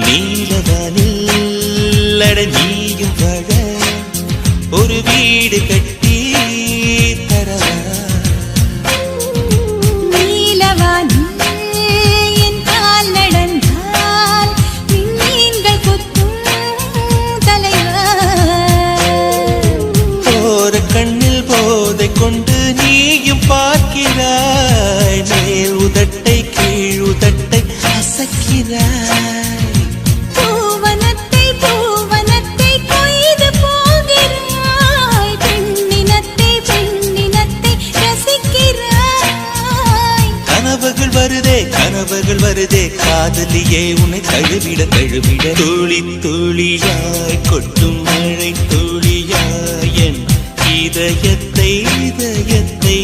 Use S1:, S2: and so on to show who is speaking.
S1: நீலவானில் அட நீயும் வாழ ஒரு வீடு கட்டி தரவா.
S2: நீலவானில் என் கால் நடந்தால் விண்மீன்கள் கொத்தும் தலைவா.
S1: போற கண்ணில் போதை கொண்டு நீயும் பார்க்கிறாய், மேல் உதட்டை கீழ் உதட்டை அசைக்கிறாய்.
S2: பூவனத்தை பூவனத்தை கொய்து போகிறாய், பெண்ணினத்தை பெண்ணினத்தை ரசிக்கிறாய்.
S1: கனவுகள் வருதே கனவுகள் வருதே காதலியே உன்னை தழுவிட தழுவிட. துளி துளியாய் கொட்டும் மழை துளியாய் என் இதயத்தை இதயத்தை